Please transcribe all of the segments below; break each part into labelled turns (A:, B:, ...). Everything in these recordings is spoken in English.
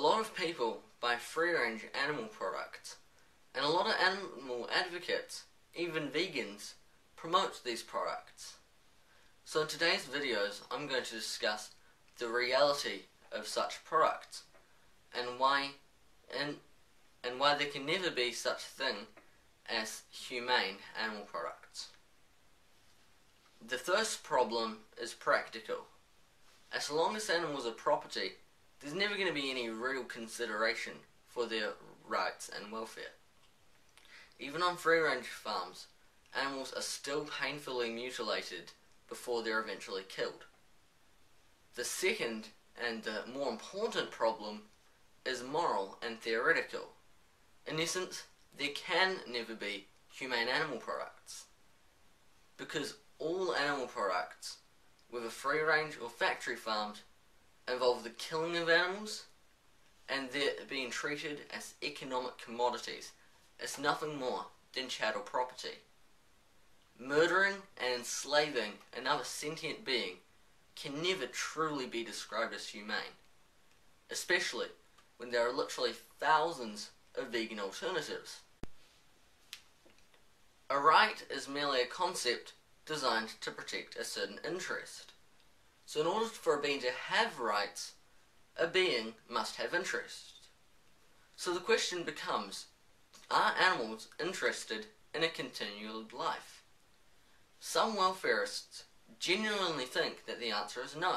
A: lot of people buy free-range animal products, and a lot of animal advocates, even vegans, promote these products. So in today's videos, I'm going to discuss the reality of such products, and why there can never be such thing as humane animal products. The first problem is practical. As long as animals are property, there's never going to be any real consideration for their rights and welfare. Even on free-range farms, animals are still painfully mutilated before they're eventually killed. The second, and the more important problem, is moral and theoretical. In essence, there can never be humane animal products, because all animal products, whether free-range or factory farmed, involve the killing of animals, and they're being treated as economic commodities, as nothing more than chattel property. Murdering and enslaving another sentient being can never truly be described as humane, especially when there are literally thousands of vegan alternatives. A right is merely a concept designed to protect a certain interest. So in order for a being to have rights, a being must have interest. So the question becomes, are animals interested in a continual life? Some welfarists genuinely think that the answer is no.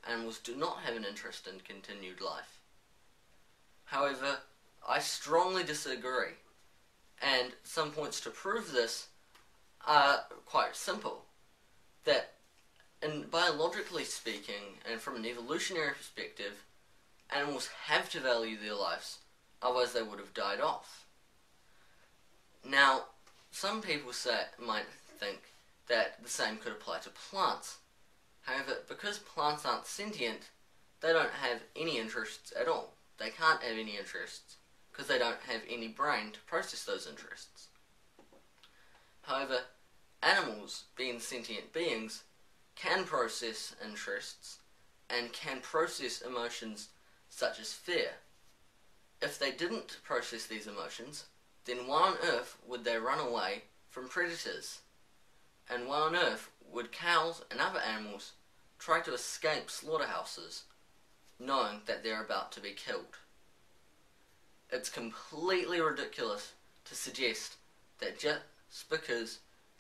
A: Animals do not have an interest in continued life. However, I strongly disagree, and some points to prove this are quite simple. That, biologically speaking, and from an evolutionary perspective, animals have to value their lives, otherwise they would have died off. Now, some people might think that the same could apply to plants. However, because plants aren't sentient, they don't have any interests at all. They can't have any interests, because they don't have any brain to process those interests. However, animals, being sentient beings, can process interests, and can process emotions such as fear. If they didn't process these emotions, then why on earth would they run away from predators? And why on earth would cows and other animals try to escape slaughterhouses, knowing that they're about to be killed? It's completely ridiculous to suggest that just because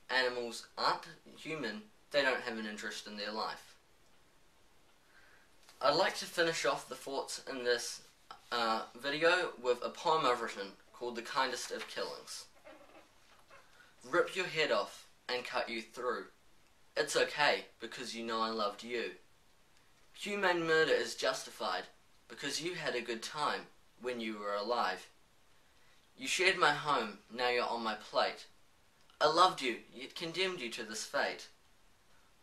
A: animals aren't human, they don't have an interest in their life. I'd like to finish off the thoughts in this video with a poem I've written called The Kindest of Killings. Rip your head off and cut you through. It's okay because you know I loved you. Humane murder is justified because you had a good time when you were alive. You shared my home, now you're on my plate. I loved you, yet condemned you to this fate.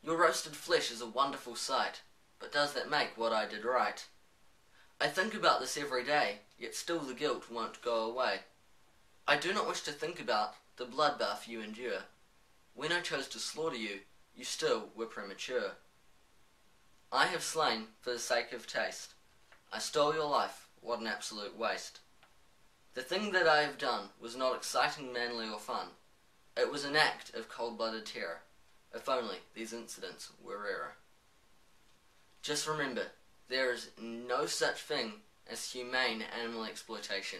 A: Your roasted flesh is a wonderful sight, but does that make what I did right? I think about this every day, yet still the guilt won't go away. I do not wish to think about the bloodbath you endure. When I chose to slaughter you, you still were premature. I have slain for the sake of taste. I stole your life, what an absolute waste. The thing that I have done was not exciting, manly or fun. It was an act of cold-blooded terror. If only these incidents were rarer. Just remember, there is no such thing as humane animal exploitation.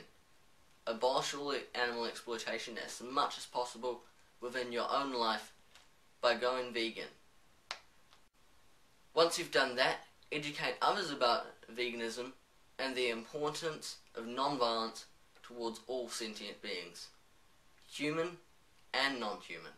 A: Abolish all animal exploitation as much as possible within your own life by going vegan. Once you've done that, educate others about veganism and the importance of non-violence towards all sentient beings, human and non-human.